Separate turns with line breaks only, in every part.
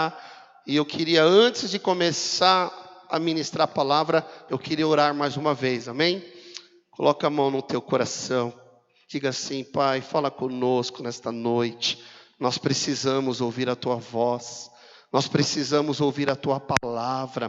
orar. E eu queria, antes de começar a ministrar a palavra, eu queria orar mais uma vez, amém? Coloca a mão no teu coração. Diga assim: Pai, fala conosco nesta noite. Nós precisamos ouvir a tua voz. Nós precisamos ouvir a tua palavra.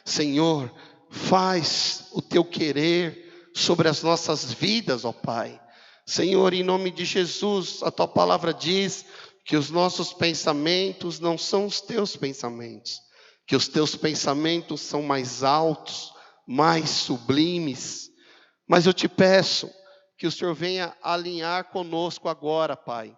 Senhor, faz o teu querer sobre as nossas vidas, ó Pai. Senhor, em nome de Jesus, a tua palavra diz que os nossos pensamentos não são os teus pensamentos, que os teus pensamentos são mais altos, mais sublimes. Mas eu te peço que o Senhor venha alinhar conosco agora, Pai,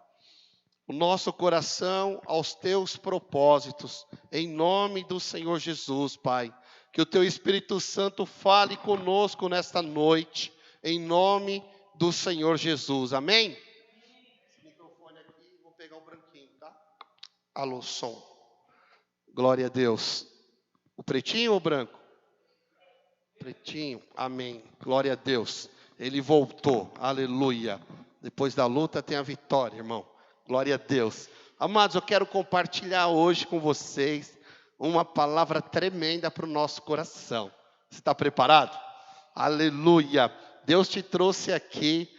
o nosso coração aos teus propósitos, em nome do Senhor Jesus, Pai. Que o teu Espírito Santo fale conosco nesta noite, em nome do Senhor Jesus, amém? Esse microfone aqui, vou pegar o branquinho, tá? Alô, som. Glória a Deus. O pretinho ou o branco? Pretinho, amém. Glória a Deus. Ele voltou, aleluia. Depois da luta tem a vitória, irmão. Glória a Deus. Amados, eu quero compartilhar hoje com vocês uma palavra tremenda para o nosso coração. Você está preparado? Aleluia. Deus te trouxe aqui,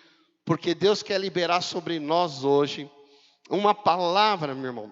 porque Deus quer liberar sobre nós hoje uma palavra, meu irmão,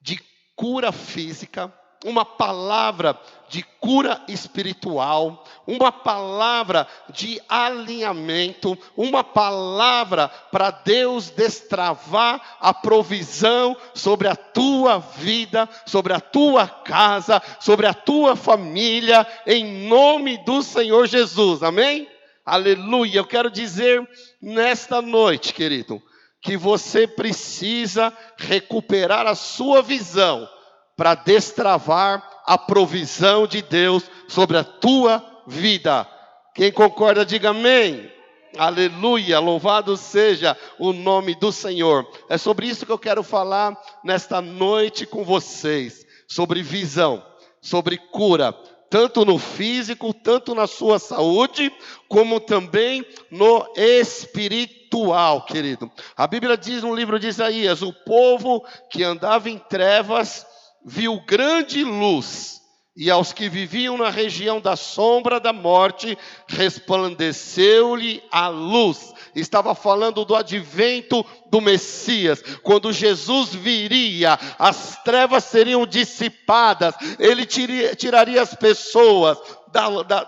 de cura física, uma palavra de cura espiritual, uma palavra de alinhamento, uma palavra para Deus destravar a provisão sobre a tua vida, sobre a tua casa, sobre a tua família, em nome do Senhor Jesus, amém? Aleluia. Eu quero dizer nesta noite, querido, que você precisa recuperar a sua visão para destravar a provisão de Deus sobre a tua vida. Quem concorda, diga amém. Aleluia, louvado seja o nome do Senhor. É sobre isso que eu quero falar nesta noite com vocês. Sobre visão, sobre cura, tanto no físico, tanto na sua saúde, como também no espiritual, querido. A Bíblia diz no livro de Isaías: o povo que andava em trevas viu grande luz, e aos que viviam na região da sombra da morte, resplandeceu-lhe a luz. Estava falando do advento do Messias. Quando Jesus viria, as trevas seriam dissipadas, ele tiraria as pessoas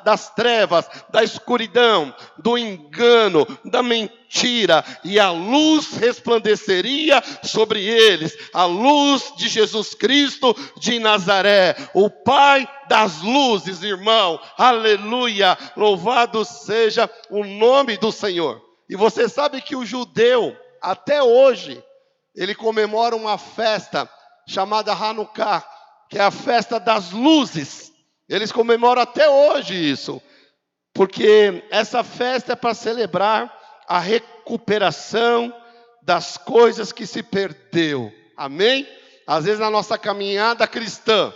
das trevas, da escuridão, do engano, da mentira, e a luz resplandeceria sobre eles, a luz de Jesus Cristo de Nazaré, o Pai das luzes, irmão, aleluia, louvado seja o nome do Senhor. E você sabe que o judeu, até hoje, ele comemora uma festa chamada Hanukkah, que é a festa das luzes. Eles comemoram até hoje isso, porque essa festa é para celebrar a recuperação das coisas que se perdeu, amém? Às vezes na nossa caminhada cristã,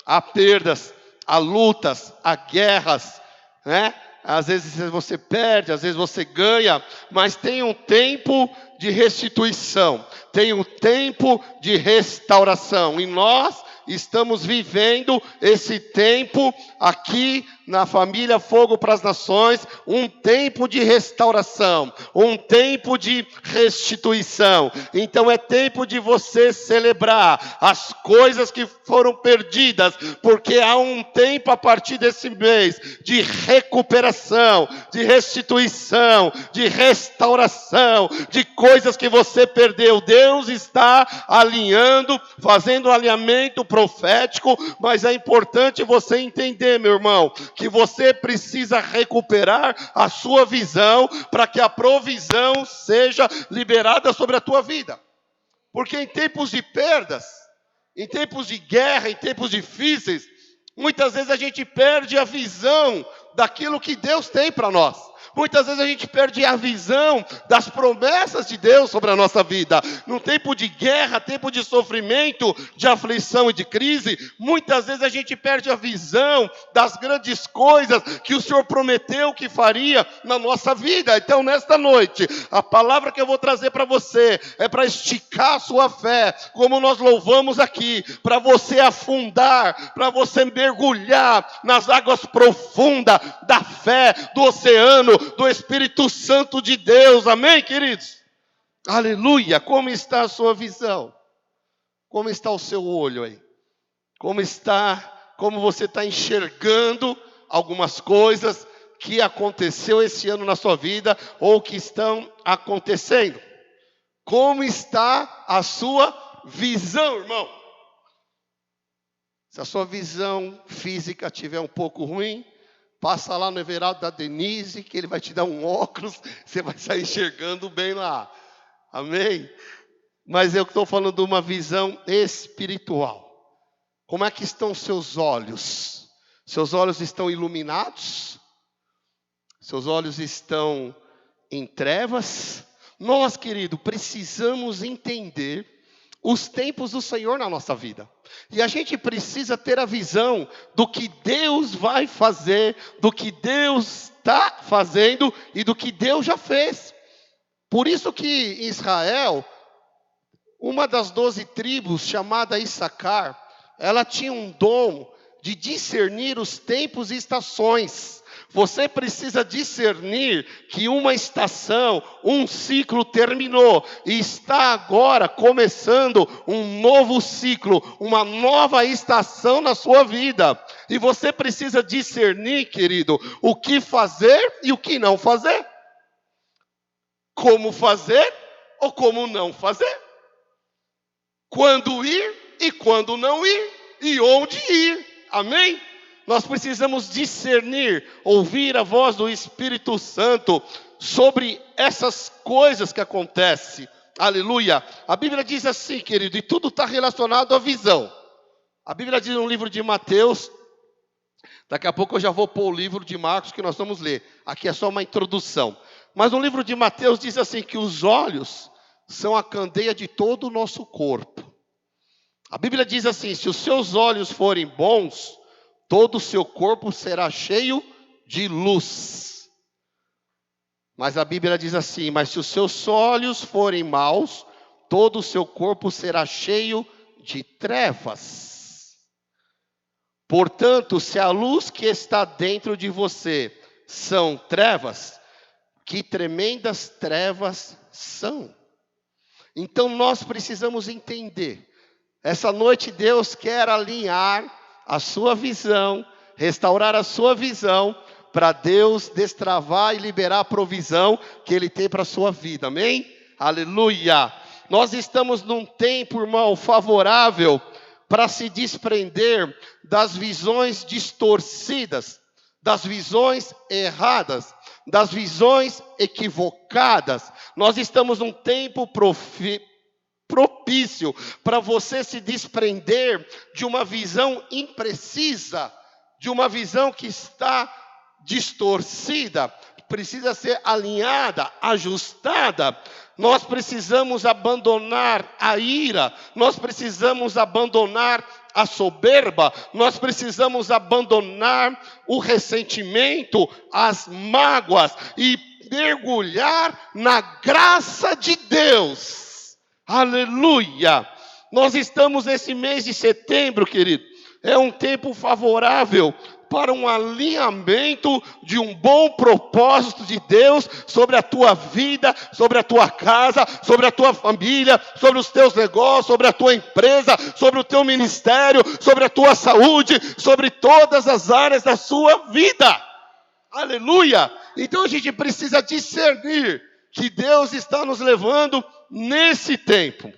há perdas, há lutas, há guerras, né? Às vezes você perde, às vezes você ganha, mas tem um tempo de restituição, tem um tempo de restauração, e nós estamos vivendo esse tempo aqui na família Fogo para as Nações, um tempo de restauração, um tempo de restituição. Então é tempo de você celebrar as coisas que foram perdidas, porque há um tempo a partir desse mês de recuperação, de restituição, de restauração, de coisas que você perdeu. Deus está alinhando, fazendo um alinhamento profético, mas é importante você entender, meu irmão, que você precisa recuperar a sua visão para que a provisão seja liberada sobre a tua vida. Porque em tempos de perdas, em tempos de guerra, em tempos difíceis, muitas vezes a gente perde a visão daquilo que Deus tem para nós. Muitas vezes a gente perde a visão das promessas de Deus sobre a nossa vida. Num tempo de guerra, tempo de sofrimento, de aflição e de crise, muitas vezes a gente perde a visão das grandes coisas que o Senhor prometeu que faria na nossa vida. Então, nesta noite, a palavra que eu vou trazer para você é para esticar a sua fé, como nós louvamos aqui, para você afundar, para você mergulhar nas águas profundas da fé, do oceano, do Espírito Santo de Deus. Amém, queridos? Aleluia! Como está a sua visão? Como está o seu olho aí? Como você está enxergando algumas coisas que aconteceu esse ano na sua vida ou que estão acontecendo? Como está a sua visão, irmão? Se a sua visão física estiver um pouco ruim, passa lá no Everaldo da Denise, que ele vai te dar um óculos, você vai sair enxergando bem lá. Amém? Mas eu estou falando de uma visão espiritual. Como é que estão os seus olhos? Seus olhos estão iluminados? Seus olhos estão em trevas? Nós, querido, precisamos entender os tempos do Senhor na nossa vida. E a gente precisa ter a visão do que Deus vai fazer, do que Deus está fazendo e do que Deus já fez. Por isso que Israel, uma das 12 tribos, chamada Issacar, ela tinha um dom de discernir os tempos e estações. Você precisa discernir que uma estação, um ciclo terminou e está agora começando um novo ciclo, uma nova estação na sua vida. E você precisa discernir, querido, o que fazer e o que não fazer. Como fazer ou como não fazer. Quando ir e quando não ir e onde ir. Amém? Nós precisamos discernir, ouvir a voz do Espírito Santo sobre essas coisas que acontecem. Aleluia. A Bíblia diz assim, querido, e tudo está relacionado à visão. A Bíblia diz no livro de Mateus, daqui a pouco eu já vou pôr o livro de Marcos que nós vamos ler. Aqui é só uma introdução. Mas no livro de Mateus diz assim, que os olhos são a candeia de todo o nosso corpo. A Bíblia diz assim, se os seus olhos forem bons, todo o seu corpo será cheio de luz. Mas a Bíblia diz assim, mas se os seus olhos forem maus, todo o seu corpo será cheio de trevas. Portanto, se a luz que está dentro de você são trevas, que tremendas trevas são. Então nós precisamos entender. Essa noite Deus quer alinhar a sua visão, restaurar a sua visão, para Deus destravar e liberar a provisão que Ele tem para a sua vida, amém? Aleluia! Nós estamos num tempo, irmão, favorável para se desprender das visões distorcidas, das visões erradas, das visões equivocadas. Nós estamos num tempo propício para você se desprender de uma visão imprecisa, de uma visão que está distorcida, precisa ser alinhada, ajustada. Nós precisamos abandonar a ira, nós precisamos abandonar a soberba, nós precisamos abandonar o ressentimento, as mágoas e mergulhar na graça de Deus. Aleluia! Nós estamos nesse mês de setembro, querido. É um tempo favorável para um alinhamento de um bom propósito de Deus sobre a tua vida, sobre a tua casa, sobre a tua família, sobre os teus negócios, sobre a tua empresa, sobre o teu ministério, sobre a tua saúde, sobre todas as áreas da sua vida. Aleluia! Então a gente precisa discernir que Deus está nos levando nesse tempo.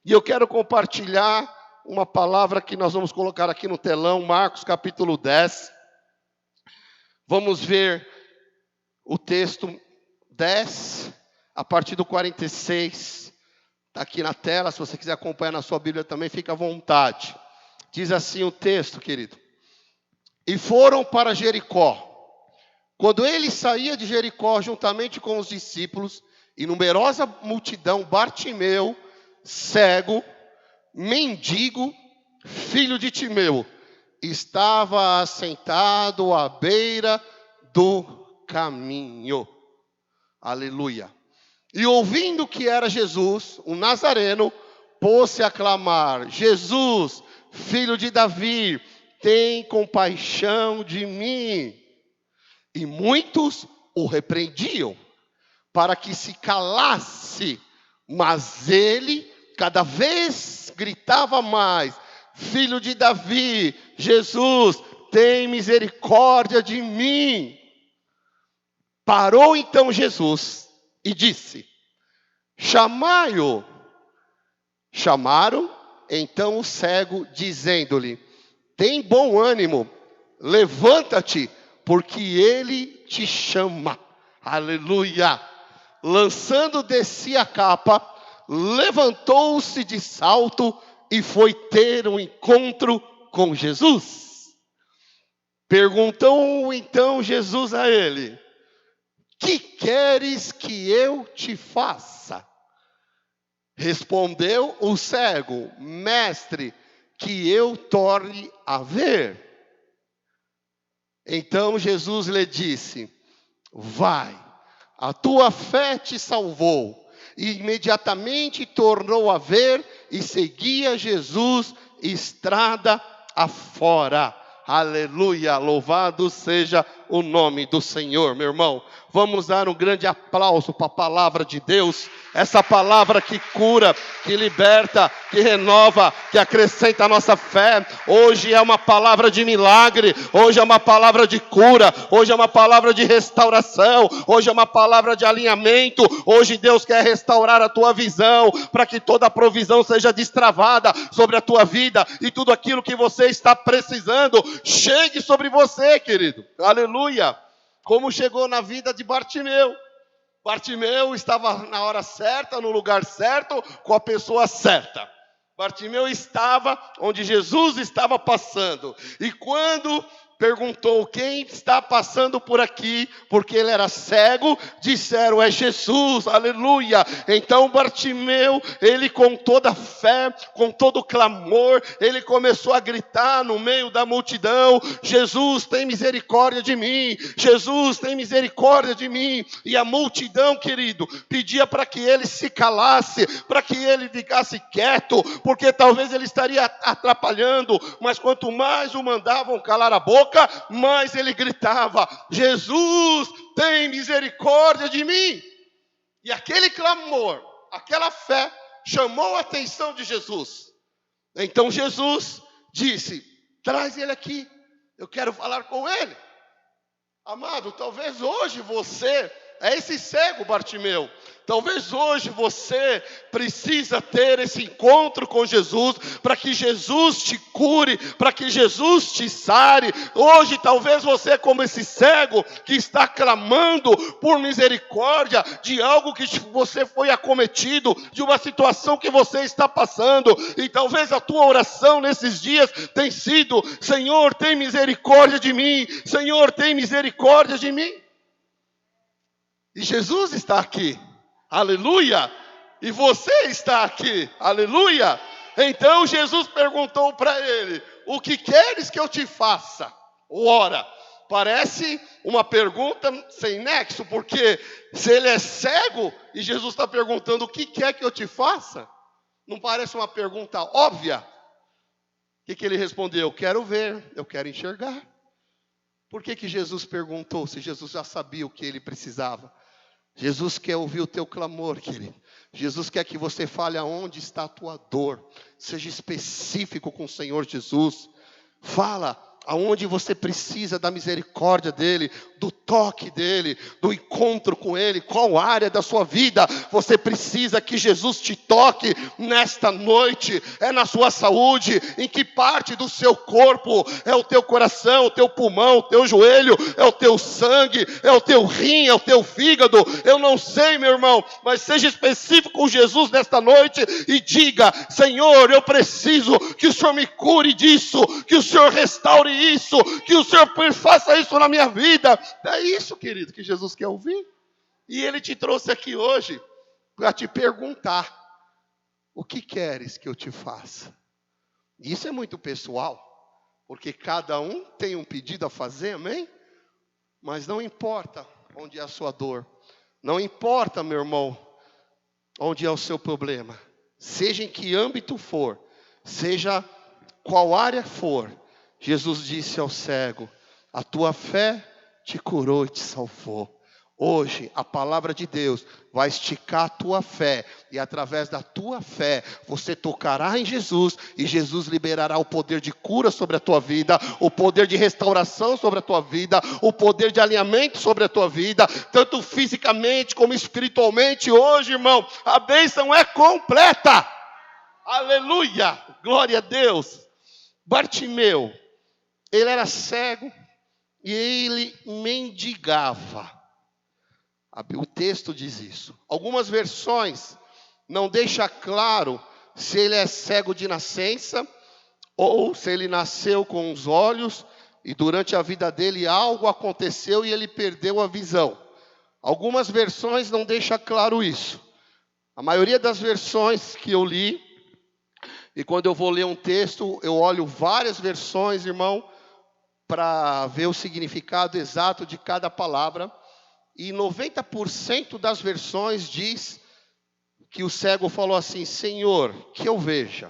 E eu quero compartilhar uma palavra que nós vamos colocar aqui no telão, Marcos capítulo 10. Vamos ver o texto 10, a partir do 46. Está aqui na tela, se você quiser acompanhar na sua Bíblia também, fica à vontade. Diz assim o texto, querido. E foram para Jericó. Quando ele saía de Jericó juntamente com os discípulos e numerosa multidão, Bartimeu, cego, mendigo, filho de Timeu, estava assentado à beira do caminho. Aleluia. E ouvindo que era Jesus, o Nazareno, pôs-se a clamar: Jesus, filho de Davi, tem compaixão de mim. E muitos o repreendiam para que se calasse, mas ele cada vez gritava mais: Filho de Davi, Jesus, tem misericórdia de mim. Parou então Jesus e disse: chamai-o. Chamaram então o cego, dizendo-lhe: tem bom ânimo, levanta-te, porque ele te chama. Aleluia. Lançando de si a capa, levantou-se de salto e foi ter um encontro com Jesus. Perguntou então Jesus a ele: que queres que eu te faça? Respondeu o cego: mestre, que eu torne a ver. Então Jesus lhe disse: vai, a tua fé te salvou. E imediatamente tornou a ver e seguia Jesus estrada afora. Aleluia, louvado seja o nome do Senhor, meu irmão. Vamos dar um grande aplauso para a palavra de Deus. Essa palavra que cura, que liberta, que renova, que acrescenta a nossa fé. Hoje é uma palavra de milagre, hoje é uma palavra de cura, hoje é uma palavra de restauração, hoje é uma palavra de alinhamento. Hoje Deus quer restaurar a tua visão, para que toda a provisão seja destravada sobre a tua vida, e tudo aquilo que você está precisando chegue sobre você, querido. Aleluia. Como chegou na vida de Bartimeu. Bartimeu estava na hora certa, no lugar certo, com a pessoa certa. Bartimeu estava onde Jesus estava passando. E quando perguntou: quem está passando por aqui? Porque ele era cego, disseram: é Jesus, aleluia. Então Bartimeu, ele com toda a fé, com todo o clamor, ele começou a gritar no meio da multidão: Jesus, tem misericórdia de mim, Jesus, tem misericórdia de mim. E a multidão, querido, pedia para que ele se calasse, para que ele ficasse quieto, porque talvez ele estaria atrapalhando. Mas quanto mais o mandavam calar a boca, mas ele gritava: Jesus, tem misericórdia de mim. E aquele clamor, aquela fé, chamou a atenção de Jesus. Então Jesus disse: traz ele aqui, eu quero falar com ele. Amado, talvez hoje você é esse cego Bartimeu. Talvez hoje você precisa ter esse encontro com Jesus, para que Jesus te cure, para que Jesus te sare. Hoje talvez você, como esse cego que está clamando por misericórdia de algo que você foi acometido, de uma situação que você está passando. E talvez a tua oração nesses dias tem sido: Senhor, tem misericórdia de mim, Senhor, tem misericórdia de mim. E Jesus está aqui. Aleluia! E você está aqui, aleluia! Então Jesus perguntou para ele: o que queres que eu te faça? Ora, parece uma pergunta sem nexo, porque se ele é cego e Jesus está perguntando: o que quer que eu te faça? Não parece uma pergunta óbvia? O que ele respondeu? Eu quero ver, eu quero enxergar. Por que Jesus perguntou, se Jesus já sabia o que ele precisava? Jesus quer ouvir o teu clamor, querido. Jesus quer que você fale aonde está a tua dor. Seja específico com o Senhor Jesus. Fala aonde você precisa da misericórdia dEle, do toque dEle, do encontro com Ele. Qual área da sua vida você precisa que Jesus te toque nesta noite? É na sua saúde? Em que parte do seu corpo? É o teu coração, o teu pulmão, o teu joelho? É o teu sangue? É o teu rim? É o teu fígado? Eu não sei, meu irmão, mas seja específico com Jesus nesta noite e diga: Senhor, eu preciso que o Senhor me cure disso, que o Senhor restaure isso, que o Senhor faça isso na minha vida, É isso, querido, que Jesus quer ouvir. E Ele te trouxe aqui hoje para te perguntar: o que queres que eu te faça? Isso é muito pessoal, porque cada um tem um pedido a fazer, amém? Mas não importa onde é a sua dor, não importa, meu irmão, onde é o seu problema, seja em que âmbito for, seja qual área for, Jesus disse ao cego: a tua fé te curou e te salvou. Hoje, a palavra de Deus vai esticar a tua fé, e através da tua fé, você tocará em Jesus, e Jesus liberará o poder de cura sobre a tua vida, o poder de restauração sobre a tua vida, o poder de alinhamento sobre a tua vida, tanto fisicamente como espiritualmente. Hoje, irmão, a bênção é completa. Aleluia, glória a Deus. Bartimeu, ele era cego e ele mendigava. O texto diz isso. Algumas versões não deixam claro se ele é cego de nascença ou se ele nasceu com os olhos e durante a vida dele algo aconteceu e ele perdeu a visão. Algumas versões não deixam claro isso. A maioria das versões que eu li, e quando eu vou ler um texto, eu olho várias versões, irmão, para ver o significado exato de cada palavra. E 90% das versões diz que o cego falou assim: Senhor, que eu veja.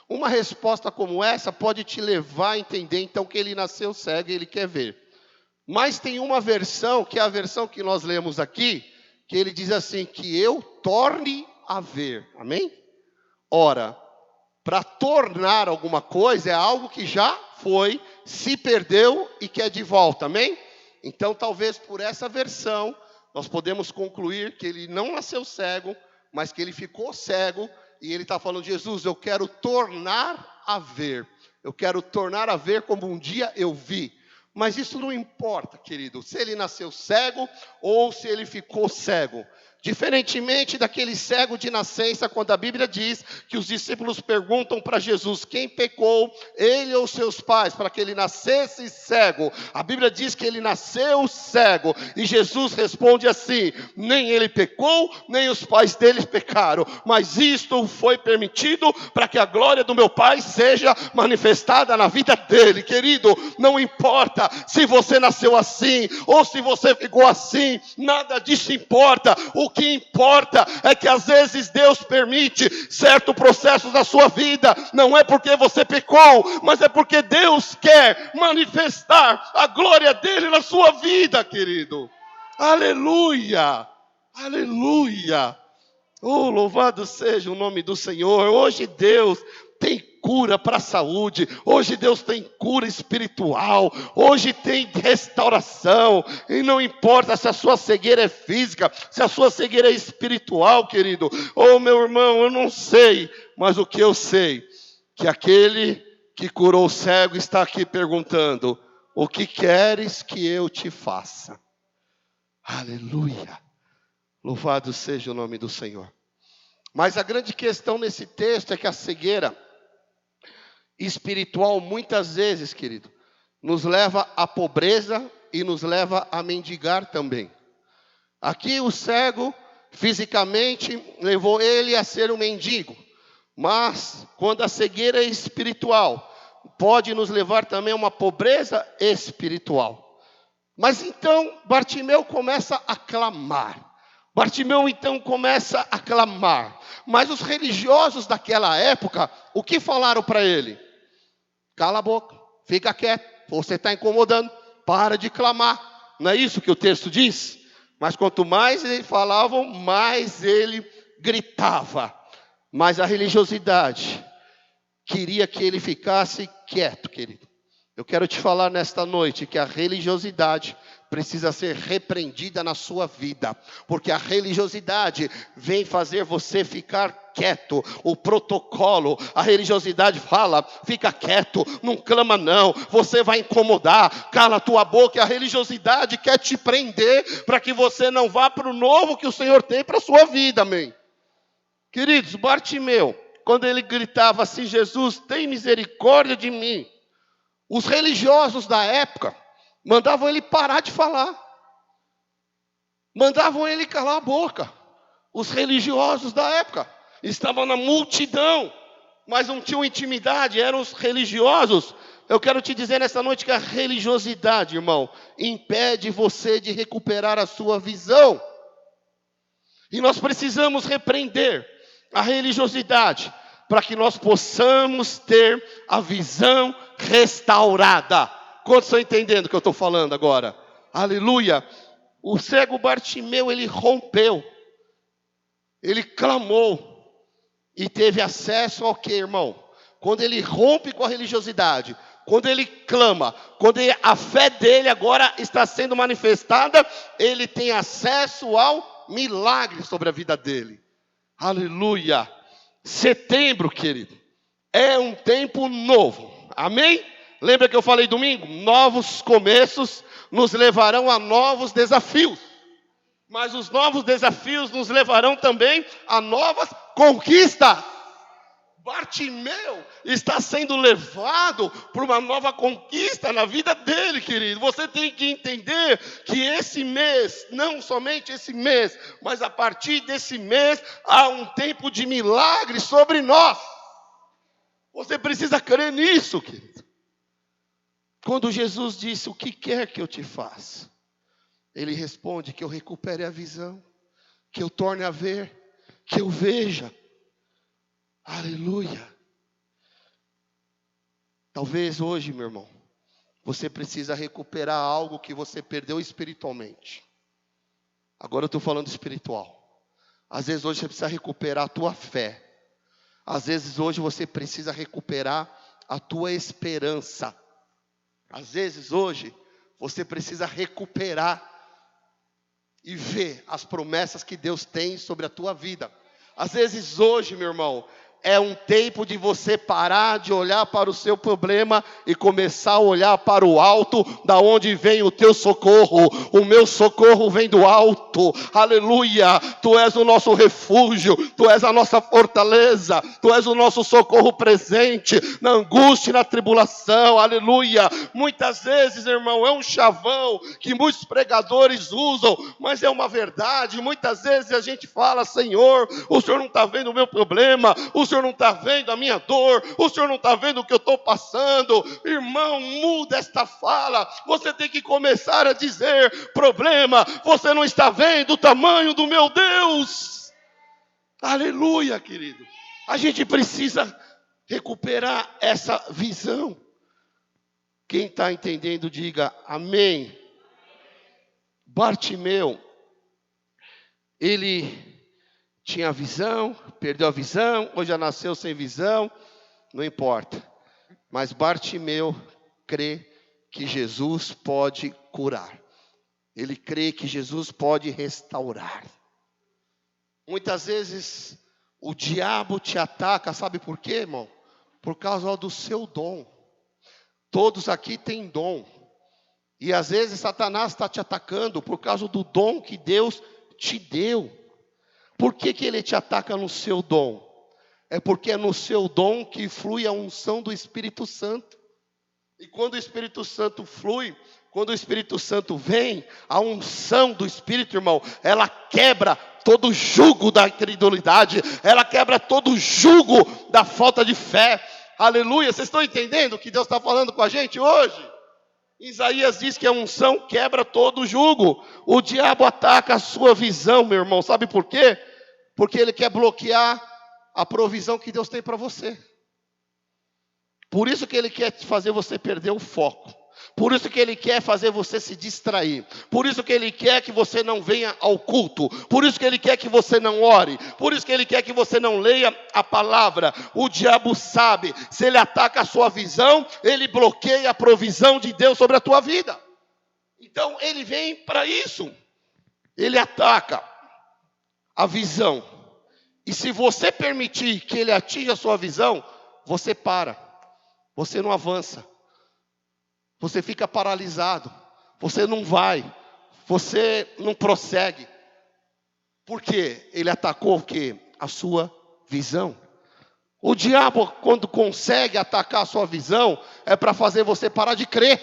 Uma resposta como essa pode te levar a entender então que ele nasceu cego e ele quer ver. Mas tem uma versão, que é a versão que nós lemos aqui, que ele diz assim: que eu torne a ver. Amém? Ora, para tornar alguma coisa é algo que já foi, se perdeu e quer de volta. Amém? Então, talvez por essa versão, nós podemos concluir que ele não nasceu cego, mas que ele ficou cego, e ele está falando: Jesus, eu quero tornar a ver. Eu quero tornar a ver como um dia eu vi. Mas isso não importa, querido, se ele nasceu cego ou se ele ficou cego. Diferentemente daquele cego de nascença, quando a Bíblia diz que os discípulos perguntam para Jesus: quem pecou, ele ou seus pais, para que ele nascesse cego? A Bíblia diz que ele nasceu cego, e Jesus responde assim: nem ele pecou, nem os pais dele pecaram, mas isto foi permitido para que a glória do meu Pai seja manifestada na vida dele. Querido, não importa se você nasceu assim, ou se você ficou assim, nada disso importa. O que importa é que às vezes Deus permite certos processos na sua vida, não é porque você pecou, mas é porque Deus quer manifestar a glória dele na sua vida, querido. Aleluia, aleluia. Oh, louvado seja o nome do Senhor. Hoje Deus tem cura para a saúde, hoje Deus tem cura espiritual, hoje tem restauração, e não importa se a sua cegueira é física, se a sua cegueira é espiritual, querido. Oh, meu irmão, eu não sei, mas o que eu sei, que aquele que curou o cego está aqui perguntando: o que queres que eu te faça? Aleluia, louvado seja o nome do Senhor. Mas a grande questão nesse texto é que a cegueira espiritual, muitas vezes, querido, nos leva à pobreza e nos leva a mendigar também. Aqui o cego, fisicamente, levou ele a ser um mendigo. Mas, quando a cegueira é espiritual, pode nos levar também a uma pobreza espiritual. Mas então, Bartimeu começa a clamar. Bartimeu então começa a clamar. Mas os religiosos daquela época, o que falaram para ele? Cala a boca, fica quieto, você está incomodando, para de clamar. Não é isso que o texto diz? Mas quanto mais eles falavam, mais ele gritava. Mas a religiosidade queria que ele ficasse quieto, querido. Eu quero te falar nesta noite que a religiosidade precisa ser repreendida na sua vida, porque a religiosidade vem fazer você ficar quieto. O protocolo, a religiosidade fala: fica quieto, não clama não, você vai incomodar, cala a tua boca. E a religiosidade quer te prender para que você não vá para o novo que o Senhor tem para a sua vida, amém? Queridos, Bartimeu, quando ele gritava assim: Jesus, tem misericórdia de mim. Os religiosos da época mandavam ele parar de falar, mandavam ele calar a boca. Os religiosos da época estavam na multidão, mas não tinham intimidade, eram os religiosos. Eu quero te dizer nessa noite que a religiosidade, irmão, impede você de recuperar a sua visão. E nós precisamos repreender a religiosidade para que nós possamos ter a visão restaurada. Quantos estão entendendo o que eu estou falando agora? Aleluia! O cego Bartimeu, ele rompeu, ele clamou e teve acesso ao que, irmão? Quando ele rompe com a religiosidade, quando ele clama, quando a fé dele agora está sendo manifestada, ele tem acesso ao milagre sobre a vida dele. Aleluia! Setembro, querido, é um tempo novo. Amém? Lembra que eu falei domingo? Novos começos nos levarão a novos desafios. Mas os novos desafios nos levarão também a novas conquistas. Bartimeu está sendo levado por uma nova conquista na vida dele, querido. Você tem que entender que esse mês, não somente esse mês, mas a partir desse mês, há um tempo de milagre sobre nós. Você precisa crer nisso, querido. Quando Jesus disse, o que quer que eu te faça? Ele responde que eu recupere a visão, que eu torne a ver, que eu veja. Aleluia. Talvez hoje, meu irmão, você precisa recuperar algo que você perdeu espiritualmente. Agora eu estou falando espiritual. Às vezes hoje você precisa recuperar a tua fé. Às vezes hoje você precisa recuperar a tua esperança. Às vezes hoje você precisa recuperar e ver as promessas que Deus tem sobre a tua vida. Às vezes hoje, meu irmão, é um tempo de você parar de olhar para o seu problema e começar a olhar para o alto, da onde vem o teu socorro. O meu socorro vem do alto. Aleluia! Tu és o nosso refúgio, tu és a nossa fortaleza, tu és o nosso socorro presente na angústia e na tribulação. Aleluia! Muitas vezes, irmão, é um chavão que muitos pregadores usam, mas é uma verdade. Muitas vezes a gente fala, Senhor, o Senhor não está vendo o meu problema, o Senhor não está vendo a minha dor, o Senhor não está vendo o que eu estou passando. Irmão, muda esta fala. Você tem que começar a dizer, problema, você não está vendo o tamanho do meu Deus. Aleluia, querido. A gente precisa recuperar essa visão. Quem está entendendo, diga amém. Bartimeu, ele tinha visão, perdeu a visão, ou já nasceu sem visão, não importa. Mas Bartimeu crê que Jesus pode curar. Ele crê que Jesus pode restaurar. Muitas vezes o diabo te ataca, sabe por quê, irmão? Por causa do seu dom. Todos aqui têm dom. E às vezes Satanás está te atacando por causa do dom que Deus te deu. Por que ele te ataca no seu dom? É porque é no seu dom que flui a unção do Espírito Santo. E quando o Espírito Santo flui, quando o Espírito Santo vem, a unção do Espírito, irmão, ela quebra todo o jugo da incredulidade, ela quebra todo o jugo da falta de fé. Aleluia, vocês estão entendendo o que Deus está falando com a gente hoje? Isaías diz que a unção quebra todo o jugo. O diabo ataca a sua visão, meu irmão. Sabe por quê? Porque ele quer bloquear a provisão que Deus tem para você. Por isso que ele quer fazer você perder o foco. Por isso que ele quer fazer você se distrair. Por isso que ele quer que você não venha ao culto. Por isso que ele quer que você não ore. Por isso que ele quer que você não leia a palavra. O diabo sabe, se ele ataca a sua visão, ele bloqueia a provisão de Deus sobre a tua vida. Então ele vem para isso. Ele ataca a visão. E se você permitir que ele atinja a sua visão, você para. Você não avança. Você fica paralisado, você não vai, você não prossegue. Por quê? Ele atacou o quê? A sua visão. O diabo, quando consegue atacar a sua visão, é para fazer você parar de crer.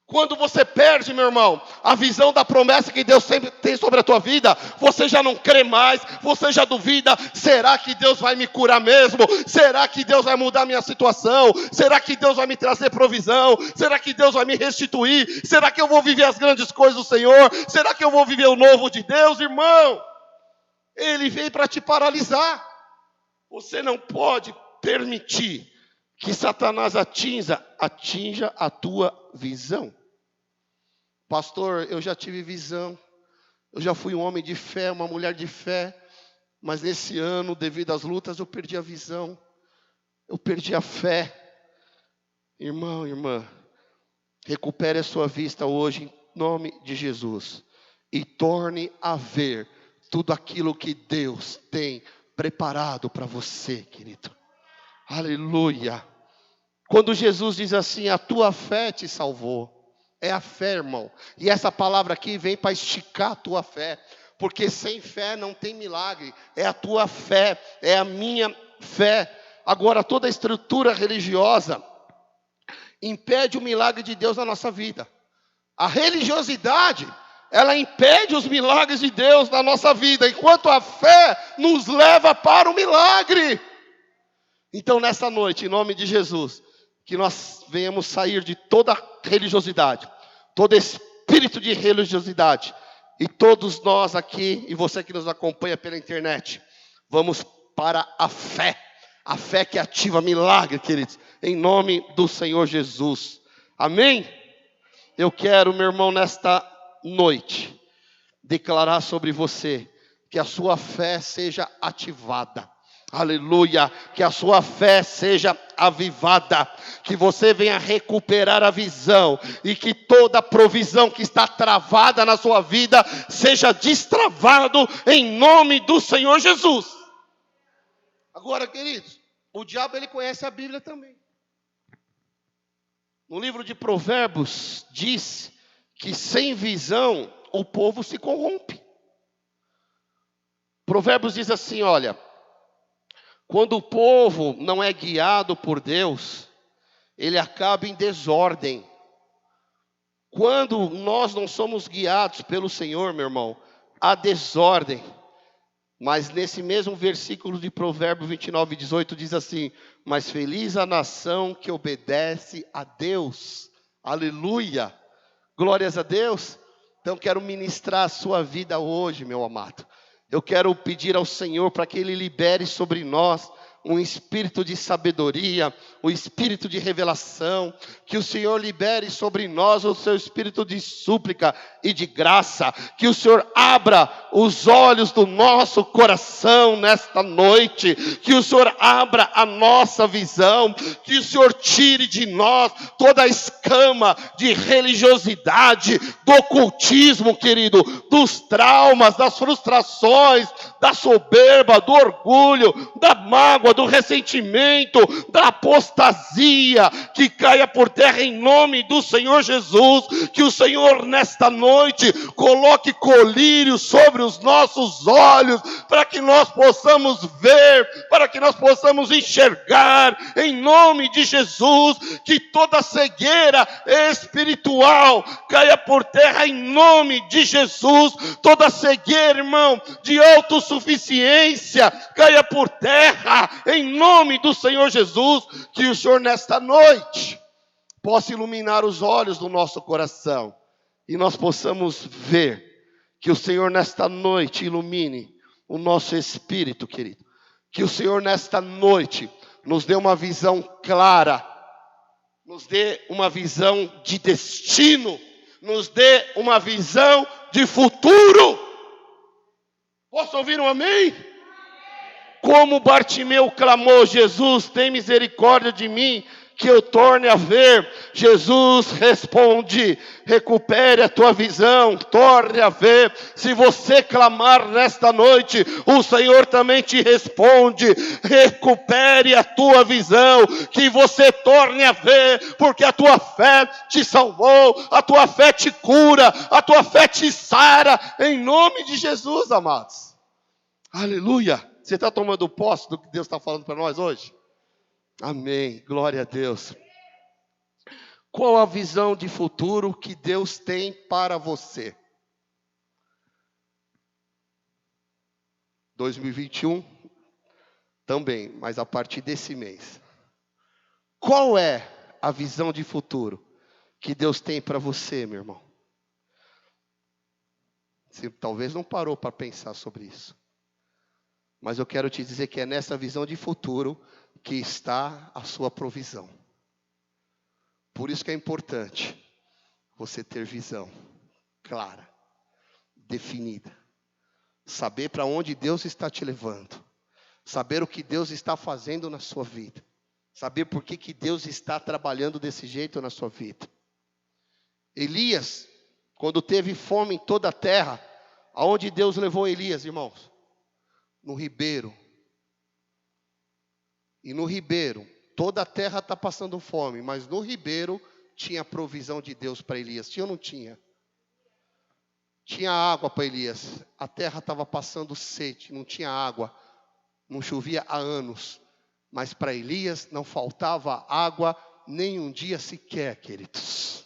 Quando você perde, meu irmão, a visão da promessa que Deus sempre tem sobre a tua vida, você já não crê mais, você já duvida, será que Deus vai me curar mesmo? Será que Deus vai mudar minha situação? Será que Deus vai me trazer provisão? Será que Deus vai me restituir? Será que eu vou viver as grandes coisas do Senhor? Será que eu vou viver o novo de Deus, irmão? Ele veio para te paralisar. Você não pode permitir que Satanás atinja a tua visão. Pastor, eu já tive visão, eu já fui um homem de fé, uma mulher de fé, mas nesse ano, devido às lutas, eu perdi a visão, eu perdi a fé. Irmão, irmã, recupere a sua vista hoje em nome de Jesus e torne a ver tudo aquilo que Deus tem preparado para você, querido. Aleluia. Quando Jesus diz assim, a tua fé te salvou. É a fé, irmão. E essa palavra aqui vem para esticar a tua fé. Porque sem fé não tem milagre. É a tua fé, é a minha fé. Agora, toda a estrutura religiosa impede o milagre de Deus na nossa vida. A religiosidade, ela impede os milagres de Deus na nossa vida. Enquanto a fé nos leva para o milagre. Então, nessa noite, em nome de Jesus, que nós venhamos sair de toda religiosidade, todo espírito de religiosidade, e todos nós aqui, e você que nos acompanha pela internet, vamos para a fé que ativa milagre, queridos, em nome do Senhor Jesus, amém? Eu quero, meu irmão, nesta noite, declarar sobre você, que a sua fé seja ativada, aleluia, que a sua fé seja avivada, que você venha recuperar a visão, e que toda provisão que está travada na sua vida, seja destravado em nome do Senhor Jesus. Agora, queridos, o diabo ele conhece a Bíblia também. No livro de Provérbios, diz que sem visão, o povo se corrompe. Provérbios diz assim, olha, quando o povo não é guiado por Deus, ele acaba em desordem. Quando nós não somos guiados pelo Senhor, meu irmão, há desordem. Mas nesse mesmo versículo de Provérbios 29:18 diz assim, mas feliz a nação que obedece a Deus. Aleluia! Glórias a Deus. Então quero ministrar a sua vida hoje, meu amado. Eu quero pedir ao Senhor para que Ele libere sobre nós um espírito de sabedoria, um espírito de revelação, que o Senhor libere sobre nós o seu espírito de súplica e de graça, que o Senhor abra os olhos do nosso coração nesta noite, que o Senhor abra a nossa visão, que o Senhor tire de nós toda a escama de religiosidade, do ocultismo, querido, dos traumas, das frustrações, da soberba, do orgulho, da mágoa, do ressentimento, da apostasia, que caia por terra em nome do Senhor Jesus, que o Senhor nesta noite coloque colírios sobre os nossos olhos, para que nós possamos ver, para que nós possamos enxergar, em nome de Jesus, que toda cegueira espiritual caia por terra em nome de Jesus, toda cegueira, irmão, de autossuficiência caia por terra em nome do Senhor Jesus, que o Senhor nesta noite possa iluminar os olhos do nosso coração e nós possamos ver, que o Senhor nesta noite ilumine o nosso espírito, querido, que o Senhor nesta noite nos dê uma visão clara, nos dê uma visão de destino, nos dê uma visão de futuro. Posso ouvir um amém? Como Bartimeu clamou, Jesus, tem misericórdia de mim, que eu torne a ver. Jesus responde, recupere a tua visão, torne a ver. Se você clamar nesta noite, o Senhor também te responde, recupere a tua visão, que você torne a ver, porque a tua fé te salvou, a tua fé te cura, a tua fé te sara, em nome de Jesus, amados. Aleluia. Você está tomando posse do que Deus está falando para nós hoje? Amém, glória a Deus. Qual a visão de futuro que Deus tem para você? 2021 também, mas a partir desse mês. Qual é a visão de futuro que Deus tem para você, meu irmão? Você talvez não parou para pensar sobre isso. Mas eu quero te dizer que é nessa visão de futuro que está a sua provisão. Por isso que é importante você ter visão clara, definida. Saber para onde Deus está te levando. Saber o que Deus está fazendo na sua vida. Saber por que Deus está trabalhando desse jeito na sua vida. Elias, quando teve fome em toda a terra, aonde Deus levou Elias, irmãos? No ribeiro. E no ribeiro, toda a terra está passando fome, mas no ribeiro tinha a provisão de Deus para Elias. Tinha ou não tinha? Tinha água para Elias. A terra estava passando sede, não tinha água. Não chovia há anos. Mas para Elias não faltava água nem um dia sequer, queridos.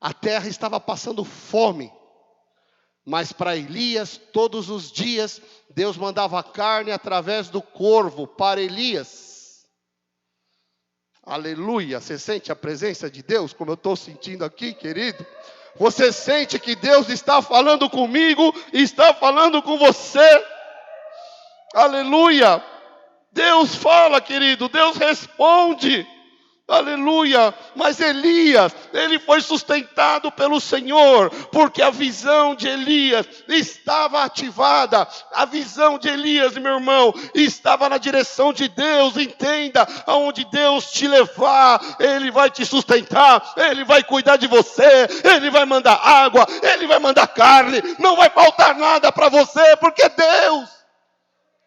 A terra estava passando fome. Mas para Elias, todos os dias, Deus mandava carne através do corvo para Elias. Aleluia! Você sente a presença de Deus, como eu estou sentindo aqui, querido? Você sente que Deus está falando comigo e está falando com você? Aleluia! Deus fala, querido, Deus responde. Aleluia, mas Elias, ele foi sustentado pelo Senhor, porque a visão de Elias estava ativada, a visão de Elias, meu irmão, estava na direção de Deus. Entenda, aonde Deus te levar, Ele vai te sustentar, Ele vai cuidar de você, Ele vai mandar água, Ele vai mandar carne, não vai faltar nada para você, porque Deus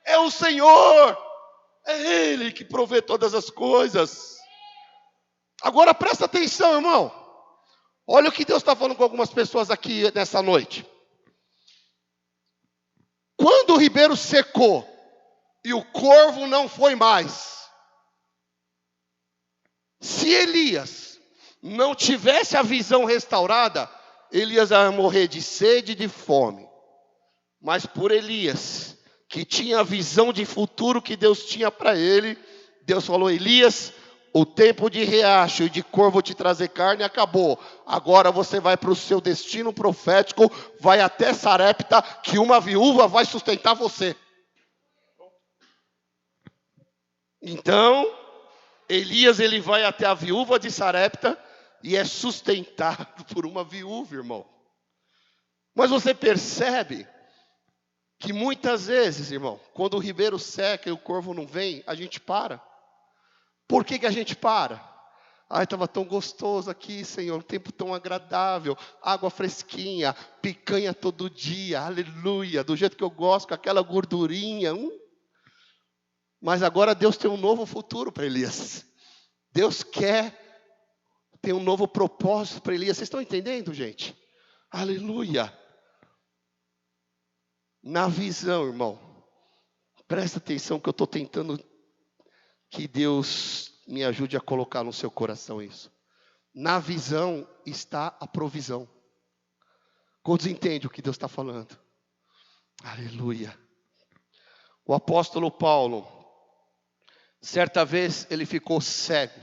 é o Senhor, é Ele que provê todas as coisas. Agora presta atenção, irmão. Olha o que Deus está falando com algumas pessoas aqui nessa noite. Quando o ribeiro secou e o corvo não foi mais, se Elias não tivesse a visão restaurada, Elias ia morrer de sede e de fome. Mas por Elias, que tinha a visão de futuro que Deus tinha para ele, Deus falou: Elias, o tempo de riacho e de corvo te trazer carne acabou. Agora você vai para o seu destino profético, vai até Sarepta, que uma viúva vai sustentar você. Então, Elias, ele vai até a viúva de Sarepta e é sustentado por uma viúva, irmão. Mas você percebe que muitas vezes, irmão, quando o ribeiro seca e o corvo não vem, a gente para. Por que a gente para? Ai, estava tão gostoso aqui, Senhor, um tempo tão agradável, água fresquinha, picanha todo dia, aleluia, do jeito que eu gosto, com aquela gordurinha. Mas agora Deus tem um novo futuro para Elias. Deus tem um novo propósito para Elias. Vocês estão entendendo, gente? Aleluia. Na visão, irmão, presta atenção que eu estou tentando que Deus me ajude a colocar no seu coração isso. Na visão está a provisão. Quantos entendem o que Deus está falando? Aleluia. O apóstolo Paulo, certa vez ele ficou cego.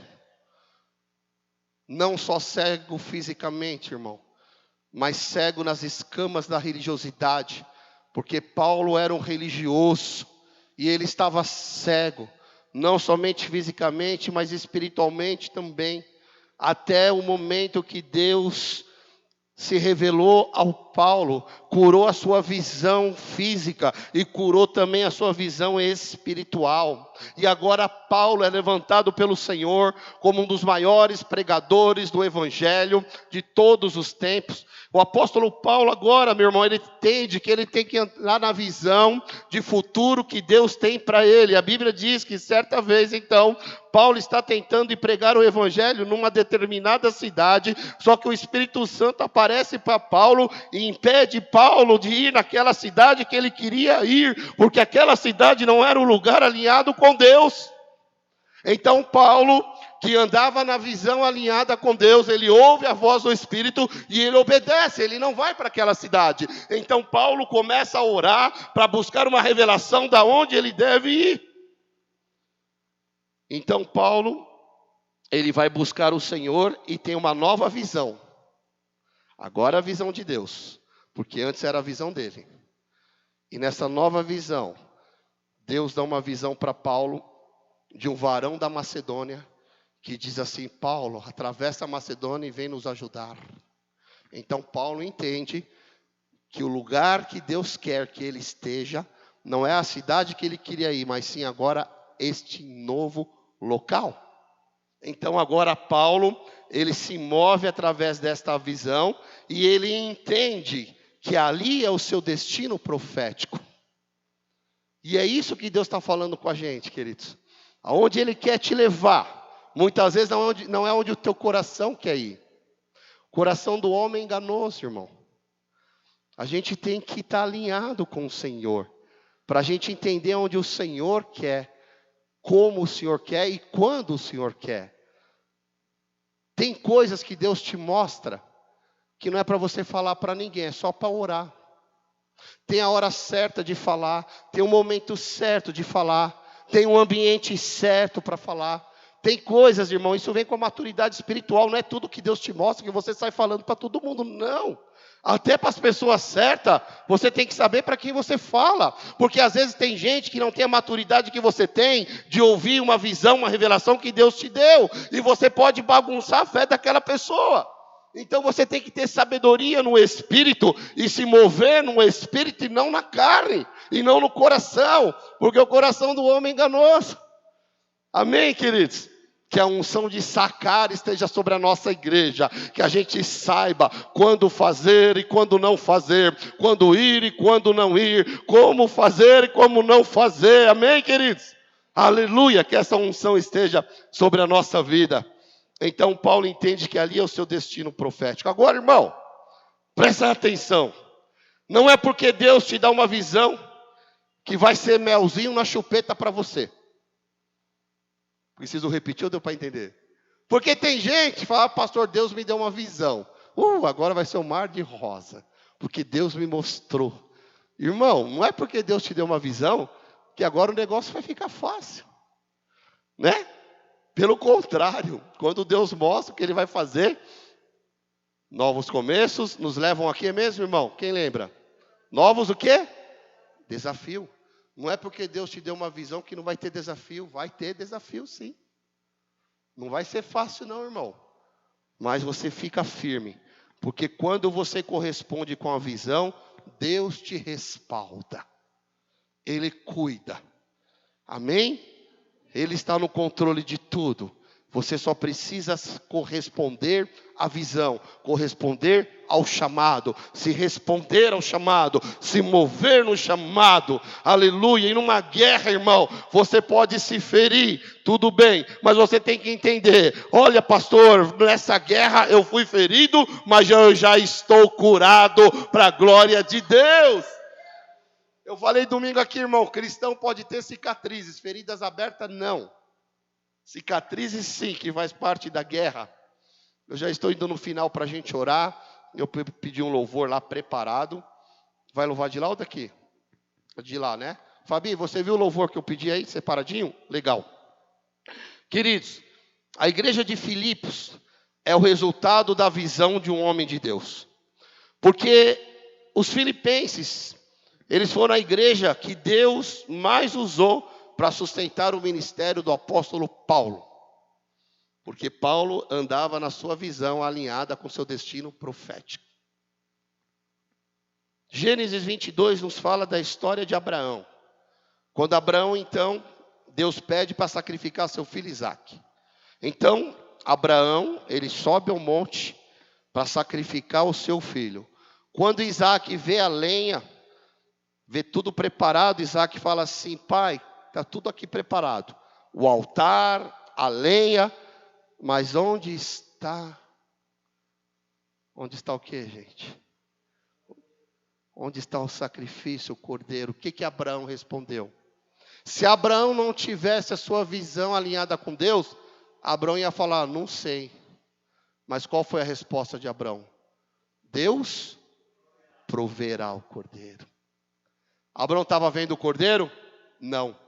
Não só cego fisicamente, irmão, mas cego nas escamas da religiosidade. Porque Paulo era um religioso e ele estava cego. Não somente fisicamente, mas espiritualmente também. Até o momento que Deus se revelou ao Paulo, curou a sua visão física e curou também a sua visão espiritual. E agora Paulo é levantado pelo Senhor como um dos maiores pregadores do Evangelho de todos os tempos. O apóstolo Paulo agora, meu irmão, ele entende que ele tem que entrar na visão de futuro que Deus tem para ele. A Bíblia diz que certa vez, então, Paulo está tentando ir pregar o Evangelho numa determinada cidade, só que o Espírito Santo aparece para Paulo e impede Paulo de ir naquela cidade que ele queria ir, porque aquela cidade não era um lugar alinhado com Deus. Então Paulo que andava na visão alinhada com Deus, ele ouve a voz do Espírito e ele obedece, ele não vai para aquela cidade. Então Paulo começa a orar para buscar uma revelação da onde ele deve ir. Então Paulo, ele vai buscar o Senhor e tem uma nova visão. Agora a visão de Deus, porque antes era a visão dele. E nessa nova visão, Deus dá uma visão para Paulo de um varão da Macedônia, que diz assim: Paulo, atravessa a Macedônia e vem nos ajudar. Então Paulo entende que o lugar que Deus quer que ele esteja, não é a cidade que ele queria ir, mas sim agora este novo local. Então agora Paulo, ele se move através desta visão e ele entende que ali é o seu destino profético. E é isso que Deus está falando com a gente, queridos. Aonde Ele quer te levar, muitas vezes não é onde o teu coração quer ir. O coração do homem é enganoso, irmão. A gente tem que estar alinhado com o Senhor, para a gente entender onde o Senhor quer, como o Senhor quer e quando o Senhor quer. Tem coisas que Deus te mostra, que não é para você falar para ninguém, é só para orar. Tem a hora certa de falar, tem o momento certo de falar, tem um ambiente certo para falar. Tem coisas, irmão, isso vem com a maturidade espiritual, não é tudo que Deus te mostra que você sai falando para todo mundo, não. Até para as pessoas certas, você tem que saber para quem você fala, porque às vezes tem gente que não tem a maturidade que você tem, de ouvir uma visão, uma revelação que Deus te deu, e você pode bagunçar a fé daquela pessoa. Então você tem que ter sabedoria no Espírito e se mover no Espírito e não na carne, e não no coração, porque o coração do homem é enganoso. Amém, queridos? Que a unção de sacar esteja sobre a nossa igreja, que a gente saiba quando fazer e quando não fazer, quando ir e quando não ir, como fazer e como não fazer. Amém, queridos? Aleluia, que essa unção esteja sobre a nossa vida. Então Paulo entende que ali é o seu destino profético. Agora, irmão, presta atenção. Não é porque Deus te dá uma visão que vai ser melzinho na chupeta para você. Preciso repetir ou deu para entender? Porque tem gente que fala: pastor, Deus me deu uma visão. Agora vai ser um mar de rosa, porque Deus me mostrou. Irmão, não é porque Deus te deu uma visão que agora o negócio vai ficar fácil, né? Pelo contrário, quando Deus mostra o que Ele vai fazer, novos começos nos levam a quê mesmo, irmão? Quem lembra? Novos o quê? Desafio. Não é porque Deus te deu uma visão que não vai ter desafio. Vai ter desafio, sim. Não vai ser fácil não, irmão. Mas você fica firme. Porque quando você corresponde com a visão, Deus te respalda. Ele cuida. Amém? Ele está no controle de tudo. Você só precisa corresponder à visão, corresponder ao chamado, se responder ao chamado, se mover no chamado. Aleluia. E numa guerra, irmão, você pode se ferir, tudo bem, mas você tem que entender: olha, pastor, nessa guerra eu fui ferido, mas eu já estou curado para a glória de Deus. Eu falei domingo aqui, irmão, cristão pode ter cicatrizes, feridas abertas não. Cicatrizes sim, que faz parte da guerra. Eu já estou indo no final para a gente orar. Eu pedi um louvor lá preparado. Vai louvar de lá ou daqui? De lá, né? Fabi, você viu o louvor que eu pedi aí, separadinho? Legal. Queridos, a igreja de Filipos é o resultado da visão de um homem de Deus. Porque os filipenses, eles foram a igreja que Deus mais usou para sustentar o ministério do apóstolo Paulo. Porque Paulo andava na sua visão alinhada com seu destino profético. Gênesis 22 nos fala da história de Abraão. Quando Abraão, então, Deus pede para sacrificar seu filho Isaque. Então, Abraão, ele sobe ao monte para sacrificar o seu filho. Quando Isaque vê a lenha, vê tudo preparado, Isaque fala assim: pai, está tudo aqui preparado. O altar, a lenha, mas onde está? Onde está o que, gente? Onde está o sacrifício, o cordeiro? O que Abraão respondeu? Se Abraão não tivesse a sua visão alinhada com Deus, Abraão ia falar, não sei. Mas qual foi a resposta de Abraão? Deus proverá o cordeiro. Abraão estava vendo o cordeiro? Não.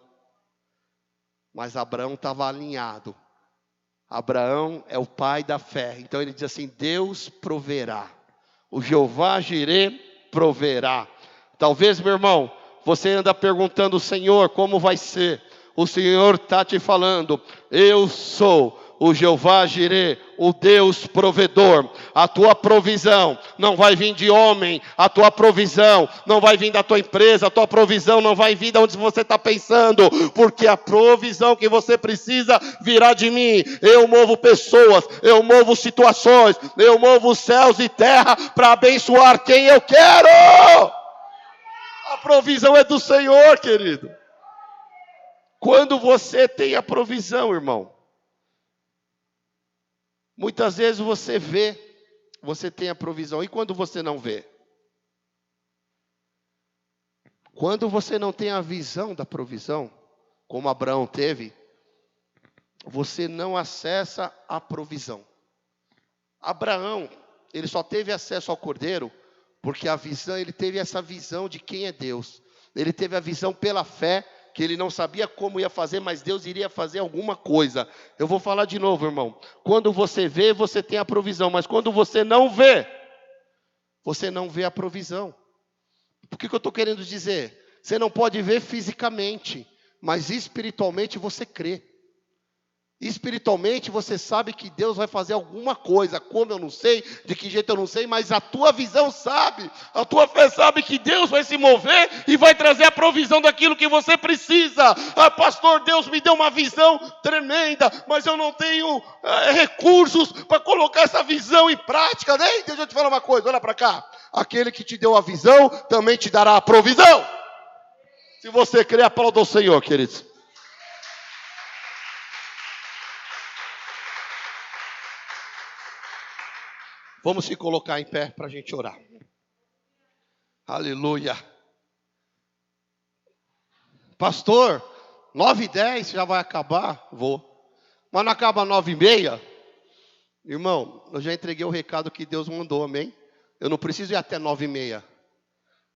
Mas Abraão estava alinhado. Abraão é o pai da fé. Então ele diz assim, Deus proverá. O Jeová Jirê proverá. Talvez, meu irmão, você anda perguntando, Senhor, como vai ser? O Senhor está te falando, eu sou o Jeová Jirê, o Deus provedor. A tua provisão não vai vir de homem, a tua provisão não vai vir da tua empresa, a tua provisão não vai vir de onde você está pensando, porque a provisão que você precisa virá de mim. Eu movo pessoas, eu movo situações, eu movo céus e terra para abençoar quem eu quero. A provisão é do Senhor, querido. Quando você tem a provisão, irmão, muitas vezes você vê, você tem a provisão. E quando você não vê? Quando você não tem a visão da provisão, como Abraão teve, você não acessa a provisão. Abraão, ele só teve acesso ao cordeiro, porque ele teve essa visão de quem é Deus. Ele teve a visão pela fé, que ele não sabia como ia fazer, mas Deus iria fazer alguma coisa. Eu vou falar de novo, irmão. Quando você vê, você tem a provisão. Mas quando você não vê a provisão. Por que eu estou querendo dizer? Você não pode ver fisicamente, mas espiritualmente você crê. Espiritualmente você sabe que Deus vai fazer alguma coisa, como eu não sei, de que jeito eu não sei, mas a tua visão sabe, a tua fé sabe que Deus vai se mover e vai trazer a provisão daquilo que você precisa. Ah, pastor, Deus me deu uma visão tremenda, mas eu não tenho recursos para colocar essa visão em prática, né? Deixa eu te falar uma coisa, olha para cá, aquele que te deu a visão também te dará a provisão. Se você crê, aplauda o Senhor, queridos. Vamos se colocar em pé para a gente orar. Aleluia. Pastor, 9h10 já vai acabar? Vou. Mas não acaba 9h30? Irmão, eu já entreguei o recado que Deus mandou, amém? Eu não preciso ir até 9h30.